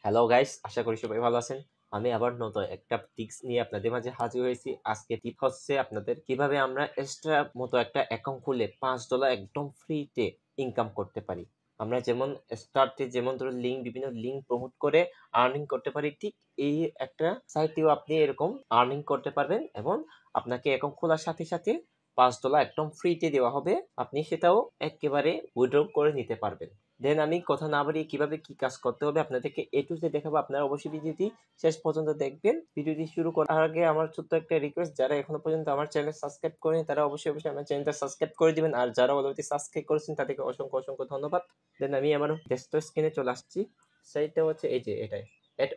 Hello guys, আশা করি সবাই ভালো আছেন। আমি আবার নতুন একটা টিপস নিয়ে আপনাদের মাঝে হাজির হয়েছি। আজকে টিপ হচ্ছে আপনাদের কিভাবে আমরা এক্সট্রা মতো একটা অ্যাকাউন্ট খুলে $5 একদম ফ্রিতে ইনকাম করতে পারি। আমরা যেমন স্টার্টে যেমন ধরুন বিভিন্ন লিঙ্ক প্রমোট করে আর্নিং করতে পারি, ঠিক এই একটা সাইটেও আপনি এরকম আর্নিং করতে পারবেন এবং আপনাকে অ্যাকাউন্ট খোলার সাথে সাথে $5 একদম ফ্রিতে দেওয়া হবে। আপনি সেটাও একেবারে উইথড্র করে নিতে পারবেন। দেন আমি কথা না বাড়িয়ে কিভাবে কি কাজ করতে হবে আপনাদেরকে এ টু জেড দেখাবো। আপনারা অবশ্যই ভিডিওটি শেষ পর্যন্ত দেখবেন। ভিডিওটি শুরু করার আগে আমার ছোট্ট একটা রিকোয়েস্ট, যারা এখনো পর্যন্ত আমার চ্যানেল সাবস্ক্রাইব করেনি তারা অবশ্যই আমার চ্যানেলটা সাবস্ক্রাইব করে দিবেন, আর যারা অলরেডি সাবস্ক্রাইব করেছেন তাদেরকে অসংখ্য অসংখ্য ধন্যবাদ। দেন আমি আমার ডেস্কটপ স্ক্রিনে চলে আসছি। সাইটটা হচ্ছে এই যে এটাই,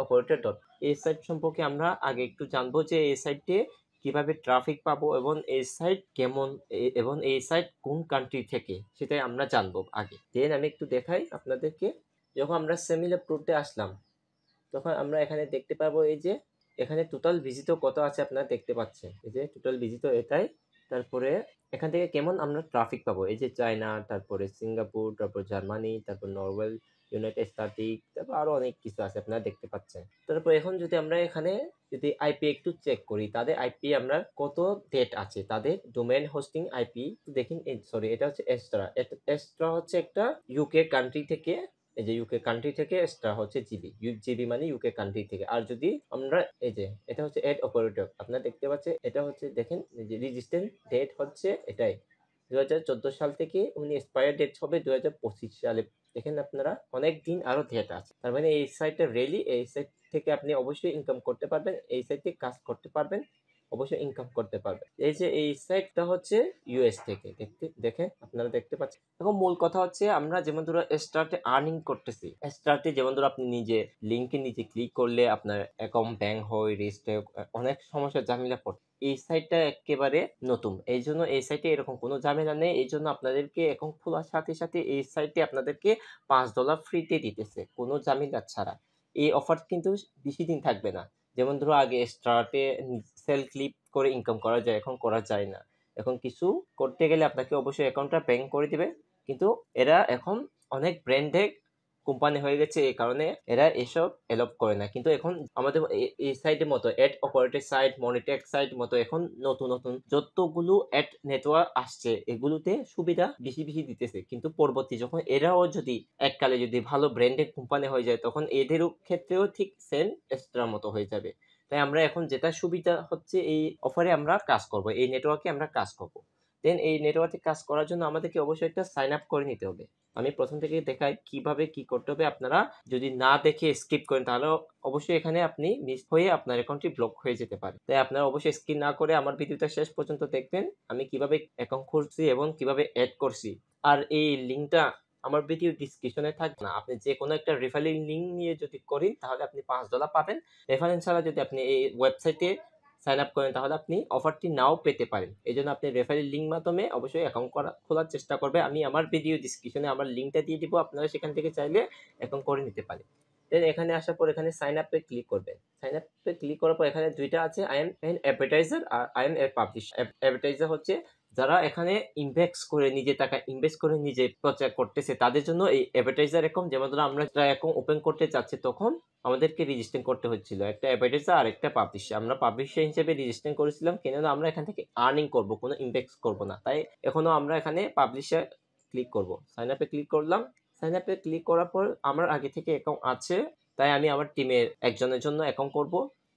@operator. এই সাইট সম্পর্কে আমরা আগে একটু জানবো যে এই সাইটে কিভাবে ট্রাফিক পাবো এবং এই সাইট কেমন এবং এই সাইট কোন কান্ট্রি থেকে সেটাই আমরা জানবো আগে। দেন আমি একটু দেখাই আপনাদেরকে। যখন আমরা সেমিলে প্রোতে আসলাম তখন আমরা এখানে দেখতে পাবো এই যে এখানে টোটাল ভিজিটও কত আছে আপনারা দেখতে পাচ্ছেন। এই যে টোটাল ভিজিটও এটাই। তারপরে এখান থেকে কেমন আমরা ট্রাফিক পাবো, এই যে চায়না, তারপরে সিঙ্গাপুর, তারপর জার্মানি, তারপর নরওয়ে, ইউনাইটেড স্ট্যাটিক, তারপর আরো অনেক কিছু আছে আপনারা দেখতে পাচ্ছেন। তারপর এখন যদি আমরা এখানে যদি আইপি একটু চেক করি, তাদের আইপি আমরা কত ডেট আছে, তাদের ডোমেইন হোস্টিং আইপি দেখেন। সরি, এটা হচ্ছে এক্সট্রা। এক্সট্রা হচ্ছে একটা ইউকে কান্ট্রি থেকে, এই যে ইউকে কান্ট্রি থেকে এক্সট্রা হচ্ছে জিবি, জিবি মানে ইউকে কান্ট্রি থেকে। আর যদি আমরা এই যে এটা হচ্ছে @operator, আপনারা দেখতে পাচ্ছেন এটা হচ্ছে দেখেন যে রেজিস্ট্রেশন ডেট হচ্ছে এটাই 2014 সাল থেকে উনি এক্সপায়ার ডেট হবে 2025 সালে। দেখেন আপনারা অনেক দিন আরো ডেট আছে, তার মানে এই সাইটটা রেলি, এই সাইট থেকে আপনি অবশ্যই ইনকাম করতে পারবেন, এই সাইটে কাজ করতে পারবেন, অবশ্যই ইনকাম করতে পারবেন। এই যে এই সাইটটা হচ্ছে ইউএস থেকে, দেখেন আপনারা দেখতে পাচ্ছেন। এখন মূল কথা হচ্ছে আমরা যেমন ধরো স্টার্টে আর্নিং করতেছি, স্টার্টে যেমন ধরো আপনি নিজে লিঙ্কে নিচে ক্লিক করলে আপনার অ্যাকাউন্ট ব্যাংক হয়, রেজিস্টার, অনেক সমস্যার ঝামেলা পড়ে। এই সাইটটা একেবারে নতুন, এই জন্য এই সাইটে এরকম কোনো ঝামেলা নেই। এই জন্য আপনাদেরকে অ্যাকাউন্ট খোলার সাথে সাথে এই সাইটে আপনাদেরকে $5 ফ্রিতে দিতেছে, কোনো ঝামেলা ছাড়া। এই অফার কিন্তু বেশি দিন থাকবে না। যেমন ধরো আগে স্টার্টে সেল ক্লিক করে ইনকাম করা যায়, এখন করা যায় না। এখন কিছু করতে গেলে আপনাকে অবশ্যই অ্যাকাউন্টটা ব্যাংক করে দিবে, কিন্তু এরা এখন অনেক ব্র্যান্ডেড কোম্পানি হয়ে গেছে, এই কারণে এরা এসব এলপ করে না। কিন্তু এখন আমাদের এই সাইটের মতো @operator সাইট, মনিটেক সাইট মতো এখন নতুন নতুন যতগুলো অ্যাড নেটওয়ার্ক আসছে এগুলোতে সুবিধা বেশি বেশি দিতেছে। কিন্তু পরবর্তী যখন এরাও যদি এককালে যদি ভালো ব্র্যান্ডেড কোম্পানি হয়ে যায় তখন এদেরও ক্ষেত্রেও ঠিক সেম এক্সট্রা মতো হয়ে যাবে। তাই আমরা এখন যেটা সুবিধা হচ্ছে এই অফারে আমরা কাজ করব, এই নেটওয়ার্কে আমরা কাজ করব। দেন এই নেটওয়ার্কে কাজ করার জন্য আমাদেরকে অবশ্যই একটা সাইন আপ করে নিতে হবে। আমি প্রথম থেকে দেখাই কিভাবে কি করতে হবে। আপনারা যদি না দেখে স্কিপ করেন তাহলে অবশ্যই এখানে আপনি মিস হয়ে আপনার অ্যাকাউন্টটি ব্লক হয়ে যেতে পারে। তাই আপনারা অবশ্যই স্কিপ না করে আমার ভিডিওটা শেষ পর্যন্ত দেখবেন, আমি কিভাবে অ্যাকাউন্ট খুলছি এবং কিভাবে অ্যাড করছি। আর এই লিঙ্কটা আমার ভিডিও ডিসক্রিপশনে থাকবে না, আপনি যে কোনো একটা রেফারেল লিঙ্ক নিয়ে যদি করেন তাহলে আপনি $5 পাবেন। রেফারেন্স ছাড়া যদি আপনি এই ওয়েবসাইটে সাইন আপ করেন তাহলে আপনি অফারটি নাও পেতে পারেন। এই জন্য আপনি রেফারেল লিঙ্ক মাধ্যমে অবশ্যই অ্যাকাউন্ট খোলার চেষ্টা করবে। আমি আমার ভিডিও ডিসক্রিপশনে আমার লিঙ্কটা দিয়ে দিব, আপনারা সেখান থেকে চাইলে অ্যাকাউন্ট করে নিতে পারেন। দেন এখানে আসার পর এখানে সাইন আপে ক্লিক করবেন। সাইন আপে ক্লিক করার পর এখানে দুইটা আছে, আই এম অ্যান অ্যাডভার্টাইজার আর I am a publisher. Advertiser হচ্ছে যারা এখানে ইনভেস্ট করে নিজে টাকা ইনভেস্ট করে নিজে প্রচার করতেছে তাদের জন্য এই অ্যাডভার্টাইজার অ্যাকাউন্ট। যেমন ধরো আমরা অ্যাকাউন্ট ওপেন করতে চাচ্ছি তখন আমাদেরকে রেজিস্টার করতে হচ্ছিল, একটা অ্যাডভার্টাইজার আর একটা পাবলিশার। আমরা পাবলিশার হিসেবে রেজিস্টার করেছিলাম, কেননা আমরা এখান থেকে আর্নিং করব, কোনো ইনভেস্ট করব না। তাই এখনো আমরা এখানে পাবলিশার ক্লিক করব। সাইন আপে ক্লিক করলাম। সাইন আপে ক্লিক করার পর আমার আগে থেকে অ্যাকাউন্ট আছে, তাই আমি আমার টিমের একজনের জন্য অ্যাকাউন্ট করব।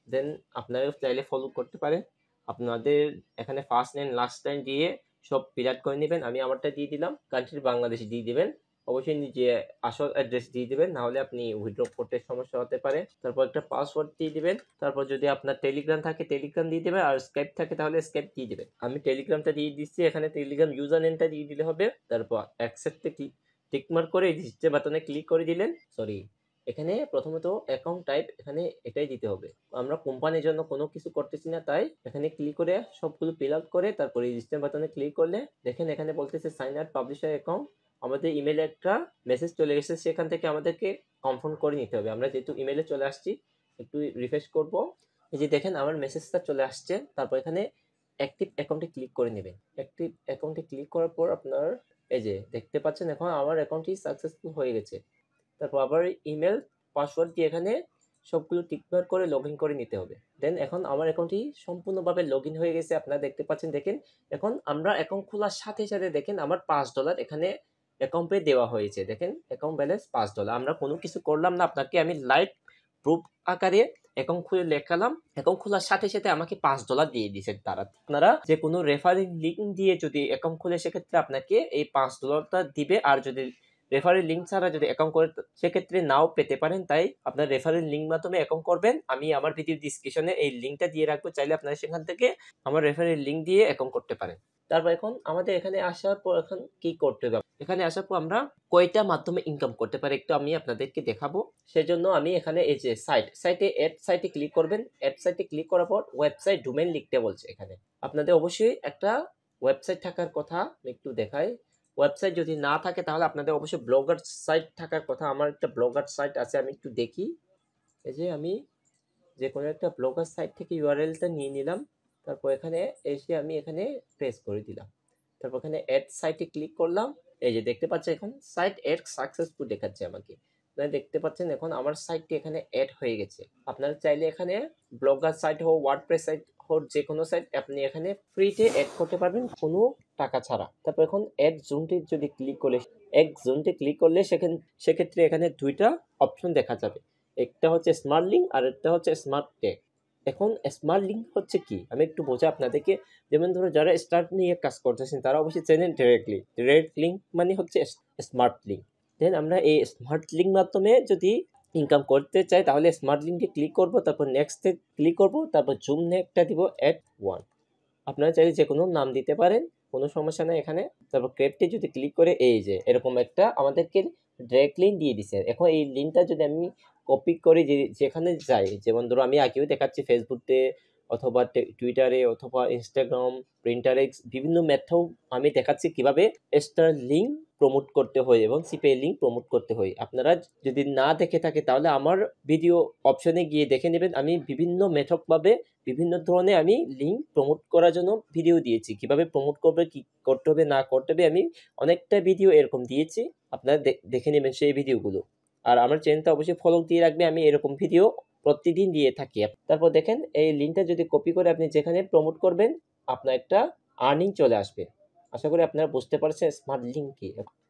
দেন আপনারা চাইলে ফলো করতে পারেন। আপনাদের এখানে ফার্স্ট নেম লাস্ট টাইম দিয়ে সব ফিল আউট করে নেবেন। আমি আমারটা দিয়ে দিলাম, কান্ট্রি বাংলাদেশ দিয়ে দিবেন। অবশ্যই নিজে আসল অ্যাড্রেস দিয়ে দিবেন, নাহলে আপনি উইথড্র করতে সমস্যা হতে পারে। তারপর একটা পাসওয়ার্ড দিয়ে দিবেন। তারপর যদি আপনার টেলিগ্রাম থাকে টেলিগ্রাম দিয়ে দেবেন, আর স্কাইপ থাকে তাহলে স্কাইপ দিয়ে দেবেন। আমি টেলিগ্রামটা দিয়ে দিচ্ছি, এখানে টেলিগ্রাম ইউজার নেমটা দিয়ে দিলে হবে। তারপর অ্যাকসেপ্টে টিকমার্ক করে রেজিস্টার বাটনে ক্লিক করে দিলেন। সরি, এখানে প্রথমত অ্যাকাউন্ট টাইপ এখানে এটাই দিতে হবে। আমরা কোম্পানির জন্য কোনো কিছু করতেছি না, তাই এখানে ক্লিক করে সবগুলো ফিল আউট করে তারপর রেজিস্টার বাটনে ক্লিক করলে দেখেন এখানে বলতেছে সাইন আপ পাবলিশার অ্যাকাউন্ট। আমাদের ইমেলে একটা মেসেজ চলে গেছে, সেখান থেকে আমাদেরকে কনফার্ম করে নিতে হবে। আমরা যেহেতু ইমেলে চলে আসছি একটু রিফ্রেশ করব। এই যে দেখেন আমার মেসেজটা চলে আসছে। তারপর এখানে অ্যাক্টিভ অ্যাকাউন্টে ক্লিক করে নেবেন। অ্যাক্টিভ অ্যাকাউন্টে ক্লিক করার পর আপনার এই যে দেখতে পাচ্ছেন এখন আমার অ্যাকাউন্টটি সাকসেসফুল হয়ে গেছে। তারপর আবার ইমেল পাসওয়ার্ড দিয়ে এখানে সবগুলো টিকমার্ক করে লগ ইন করে নিতে হবে। দেন এখন আমার অ্যাকাউন্টটি সম্পূর্ণভাবে লগ ইন হয়ে গেছে, আপনারা দেখতে পাচ্ছেন। দেখেন এখন আমরা অ্যাকাউন্ট খোলার সাথে সাথে দেখেন আমার $5 এখানে অ্যাকাউন্টে দেওয়া হয়েছে। দেখেন অ্যাকাউন্ট ব্যালেন্স $5। আমরা কোনো কিছু করলাম না, আপনাকে আমি লাইভ প্রুফ আকারে অ্যাকাউন্ট খুলে দেখালাম। অ্যাকাউন্ট খোলার সাথে সাথে আমাকে $5 দিয়ে দিয়েছে তারা। আপনারা যে কোনো রেফারিং লিঙ্ক দিয়ে যদি অ্যাকাউন্ট খুলে সেক্ষেত্রে আপনাকে এই $5টা দিবে, আর যদি রেফারেল লিঙ্ক ছাড়া যদি অ্যাকাউন্ট করে সেক্ষেত্রে নাও পেতে পারেন। তাই আপনার রেফারেল লিঙ্ক মাধ্যমে অ্যাকাউন্ট করবেন। আমি আমার ভিডিও ডিসক্রিপশনে এই লিঙ্কটা দিয়ে রাখবো, চাইলে আপনারা সেখান থেকে আমার রেফারেল লিঙ্ক দিয়ে অ্যাকাউন্ট করতে পারেন। তারপর এখন আমাদের এখানে আসার পর এখন কি করতে হবে, এখানে আসার পর আমরা কয়টা মাধ্যমে ইনকাম করতে পারি একটু আমি আপনাদেরকে দেখাবো। সেজন্য আমি এখানে এই যে সাইটে অ্যাড সাইটে ক্লিক করবেন। অ্যাড সাইটে ক্লিক করার পর ওয়েবসাইট ডোমেইন লিখতে বলছে। এখানে আপনাদের অবশ্যই একটা ওয়েবসাইট থাকার কথা, আমি একটু দেখাই। ওয়েবসাইট যদি না থাকে তাহলে আপনাদের অবশ্যই ব্লগার সাইট থাকার কথা। আমার একটা ব্লগার সাইট আছে, আমি একটু দেখি। এই যে আমি যে কোনো একটা ব্লগার সাইট থেকে ইউআরএলটা নিয়ে নিলাম। তারপর এখানে এসে আমি এখানে প্রেস করে দিলাম। তারপর এখানে অ্যাড সাইটে ক্লিক করলাম। এই যে দেখতে পাচ্ছেন এখন সাইট অ্যাড সাকসেসফুল দেখাচ্ছে আমাকে। আপনারা দেখতে পাচ্ছেন এখন আমার সাইটটি এখানে অ্যাড হয়ে গেছে। আপনারা চাইলে এখানে ব্লগার সাইট হোক, ওয়ার্ডপ্রেস সাইট হোক, যে কোনো সাইট আপনি এখানে ফ্রিতে অ্যাড করতে পারবেন কোনো টাকা ছাড়া। তারপর এখন অ্যাড জোনটি যদি ক্লিক করলে, অ্যাড জোনটি ক্লিক করলে সেক্ষেত্রে এখানে দুইটা অপশন দেখা যাবে। একটা হচ্ছে স্মার্ট লিঙ্ক আর একটা হচ্ছে স্মার্ট ট্যাগ। এখন স্মার্ট লিঙ্ক হচ্ছে কি আমি একটু বোঝা আপনাদেরকে। যেমন ধরো যারা স্টার্ট নিয়ে কাজ করতেছেন তারা অবশ্যই চেনেন ডাইরেক্ট লিঙ্ক মানে হচ্ছে স্মার্ট লিঙ্ক। দেন আমরা এই স্মার্ট লিঙ্ক মাধ্যমে যদি ইনকাম করতে চাই তাহলে স্মার্ট লিঙ্কে ক্লিক করব, তারপর নেক্সটে ক্লিক করব, তারপর জুম একটা দিব @1। আপনারা চাইলে যে কোনো নাম দিতে পারেন, কোনো সমস্যা নেই এখানে। তারপর ক্রেপটে যদি ক্লিক করে এই যে এরকম একটা আমাদেরকে ডাইরেক্ট লিঙ্ক দিয়ে দিছে। এখন এই লিঙ্কটা যদি আমি কপি করে যেখানে যাই, যেমন ধরো আমি আগেও দেখাচ্ছি ফেসবুকে অথবা টুইটারে অথবা ইনস্টাগ্রাম, প্রিন্টারেক্স বিভিন্ন মেথড আমি দেখাচ্ছি কিভাবে এক্সট্রা লিঙ্ক প্রমোট করতে হয় এবং সিপে লিঙ্ক প্রমোট করতে হয়। আপনারা যদি না দেখে থাকে তাহলে আমার ভিডিও অপশনে গিয়ে দেখে নেবেন। আমি বিভিন্ন মেথড ভাবে বিভিন্ন ধরনের আমি লিঙ্ক প্রমোট করার জন্য ভিডিও দিয়েছি, কিভাবে প্রমোট করবে, কি করতে হবে না করতে হবে, আমি অনেকটা ভিডিও এরকম দিয়েছি। আপনারা দেখে নেবেন সেই ভিডিওগুলো। আর আমার চ্যানেলটা অবশ্যই ফলো দিয়ে রাখবে, আমি এরকম ভিডিও প্রতিদিন দিয়ে থাকি। তারপর দেখেন এই লিঙ্কটা যদি কপি করে আপনি যেখানে প্রমোট করবেন আপনার একটা আর্নিং চলে আসবে। আশা করি আপনারা বুঝতে পারছেন স্মার্ট লিঙ্ক কি।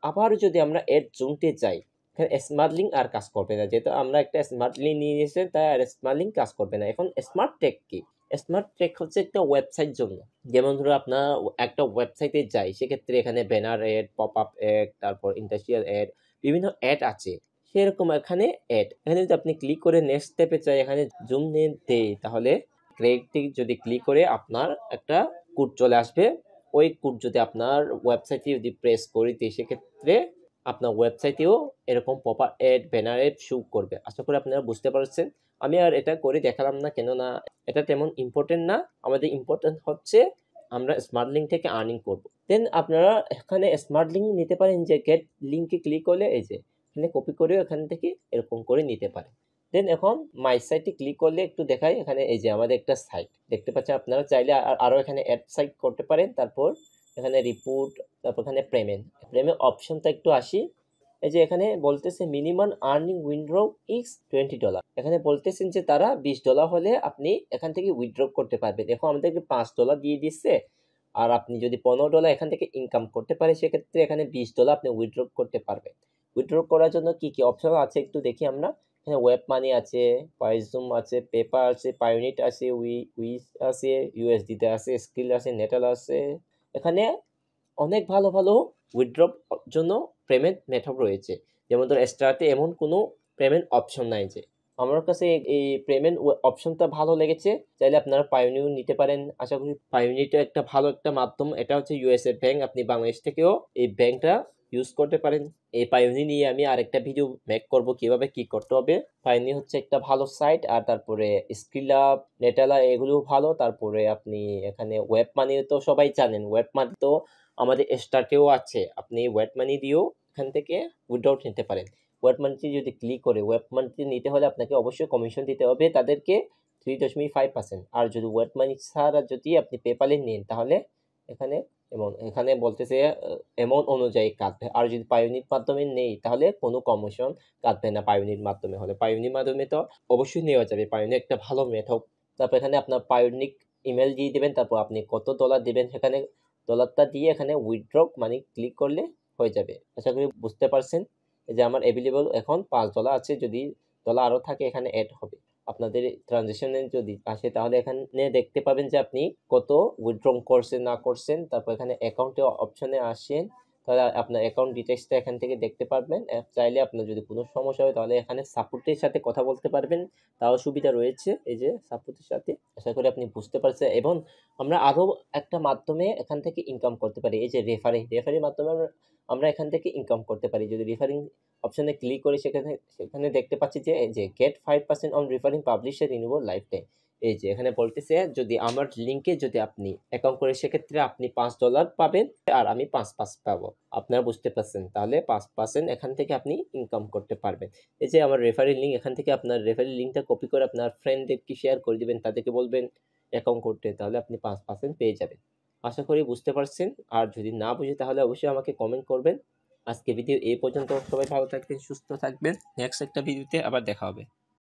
আবার যদি আমরা এর জুমতে যাই, এখানে স্মার্ট লিঙ্ক আর কাজ করবে না, যেহেতু আমরা একটা স্মার্ট লিঙ্ক নিয়ে নিয়েছি তাই আর স্মার্ট লিঙ্ক কাজ করবে না। এখন স্মার্ট ট্যাগ কি? স্মার্ট ট্যাগ হচ্ছে একটা ওয়েবসাইট জন্য। যেমন ধরো আপনার একটা ওয়েবসাইটে যাই, সেক্ষেত্রে এখানে banner ad, pop up ad, তারপর ইন্ডাস্ট্রিয়াল অ্যাড, বিভিন্ন অ্যাড আছে। সেরকম এখানে অ্যাড, এখানে যদি আপনি ক্লিক করে নেক্সট স্টেপে চাই, এখানে জুম নিয়ে দেই, তাহলে ক্রেডিট যদি ক্লিক করে আপনার একটা কোড চলে আসবে। ওই কোড যদি আপনার ওয়েবসাইটে যদি প্রেস করে দিই সেক্ষেত্রে আপনার ওয়েবসাইটেও এরকম pop up ad, banner ad show করবে। আশা করি আপনারা বুঝতে পারছেন। আমি আর এটা করে দেখালাম না, কেননা এটা তেমন ইম্পর্টেন্ট না। আমাদের ইম্পর্টেন্ট হচ্ছে আমরা স্মার্ট লিঙ্ক থেকে আর্নিং করব। দেন আপনারা এখানে স্মার্ট লিঙ্ক নিতে পারেন, যে গেট লিঙ্কে ক্লিক করলে এই যে এখানে কপি করেও এখান থেকে এরকম করে নিতে পারেন। দেন এখন মাই সাইটে ক্লিক করলে একটু দেখাই, এখানে এই যে আমাদের একটা সাইট দেখতে পাচ্ছেন। আপনারা চাইলে আরও এখানে অ্যাড সাইট করতে পারেন। তারপর এখানে রিপোর্ট, তারপর এখানে পেমেন্ট অপশনটা একটু আসি। এই যে এখানে বলতেছে মিনিমাম আর্নিং উইথড্র ইজ $20। এখানে বলতেছেন যে তারা $20 হলে আপনি এখান থেকে উইথড্র করতে পারবেন। এখন আমাদেরকে $5 দিয়ে দিচ্ছে, আর আপনি যদি $15 এখান থেকে ইনকাম করতে পারে সেক্ষেত্রে এখানে $20 আপনি উইথড্র করতে পারবেন। উইথড্র করার জন্য কি কি অপশন আছে একটু দেখি আমরা। এখানে ওয়েব মানি আছে, পাইজুম আছে, পেপার আছে, পাইউনিট আছে, উইস আছে, ইউএসডিতে আছে, স্কিল আছে, নেটাল আছে। এখানে অনেক ভালো ভালো উইথড্র জন্য পেমেন্ট মেথড রয়েছে। যেমন ধর এক্সট্রাতে এমন কোনো পেমেন্ট অপশন নাই। যে আমার কাছে এই পেমেন্ট অপশনটা ভালো লেগেছে, চাইলে আপনারা পাইওনিও নিতে পারেন। আশা করি পাইওনিটা একটা ভালো একটা মাধ্যম। এটা হচ্ছে ইউএসএ ব্যাংক, আপনি বাংলাদেশ থেকেও এই ব্যাংকটা ইউজ করতে পারেন। এই পাইওনি নিয়ে আমি আরেকটা ভিডিও মেক করব কিভাবে কি করতে হবে। পাইওনি হচ্ছে একটা ভালো সাইট। আর তারপরে স্কিলআপ, নেটালা এগুলো ভালো। তারপরে আপনি এখানে ওয়েব মানি তো সবাই জানেন, ওয়েব মানি তো আমাদের স্টার্টেও আছে। আপনি ওয়েব মানি দিয়েও এখান থেকে উইথড্র নিতে পারেন। ওয়েব মানিতে যদি ক্লিক করে, ওয়েব মানিতে নিতে হলে আপনাকে অবশ্যই কমিশন দিতে হবে তাদেরকে 3.5%। আর যদি ওয়েব মানি ছাড়া যদি আপনি পেপালে নেন তাহলে এখানে এবং এখানে বলতেছে অ্যামাউন্ট অনুযায়ী কাটবে। আর যদি পায়োনির মাধ্যমে নেই তাহলে কোনো কমিশন কাটবে না পায়োনির মাধ্যমে হলে। পায়োনির মাধ্যমে তো অবশ্যই নেওয়া যাবে। পায়োনি একটা ভালো মেথড। তারপর এখানে আপনার পায়োনিক ইমেল দিয়ে দিবেন, তারপর আপনি কত ডলার দিবেন সেখানে ডলারটা দিয়ে এখানে উইথড্র মানে ক্লিক করলে হয়ে যাবে। আশা করি বুঝতে পারছেন। এই যে আমার অ্যাভেলেবল এখন $5 আছে, যদি ডলার আরও থাকে এখানে অ্যাড হবে। আপনাদের ট্রানজেকশনে যদি আসে তাহলে এখানে দেখতে পাবেন যে আপনি কত উইথড্র করছেন না করছেন। তারপর এখানে অ্যাকাউন্টে অপশনে আসেন, তাহলে আপনার অ্যাকাউন্ট ডিটেইলসটা এখান থেকে দেখতে পারবেন। চাইলে আপনার যদি কোনো সমস্যা হয় তাহলে এখানে সাপোর্টের সাথে কথা বলতে পারবেন, তাও সুবিধা রয়েছে এই যে সাপোর্টের সাথে। আশা করি আপনি বুঝতে পারছেন। এবং আমরা আরও একটা মাধ্যমে এখান থেকে ইনকাম করতে পারি, এই যে রেফারির মাধ্যমে আমরা এখান থেকে ইনকাম করতে পারি। যদি রেফারিং অপশনে ক্লিক করি সেখানে দেখতে পাচ্ছি যে এই যে get 5% on referring publisher in your life time. এই যে এখানে বলতেছে যদি আমার লিঙ্কে যদি আপনি অ্যাকাউন্ট করে সেক্ষেত্রে আপনি $5 পাবেন আর আমি 5 পাবো। আপনারা বুঝতে পারছেন, তাহলে 5% এখান থেকে আপনি ইনকাম করতে পারবেন। এই যে আমার রেফারেল লিঙ্ক, এখান থেকে আপনার রেফারেল লিঙ্কটা কপি করে আপনার ফ্রেন্ডদেরকে শেয়ার করে দিবেন, তাদেরকে বলবেন অ্যাকাউন্ট করতে, তাহলে আপনি 5% পেয়ে যাবেন। আশা করি বুঝতে পারছেন। আর যদি না বুঝে তাহলে অবশ্যই আমাকে কমেন্ট করবেন। আজকে ভিডিও এই পর্যন্ত। সবাই ভালো থাকবেন, সুস্থ থাকবেন। নেক্সট একটা ভিডিওতে আবার দেখা হবে।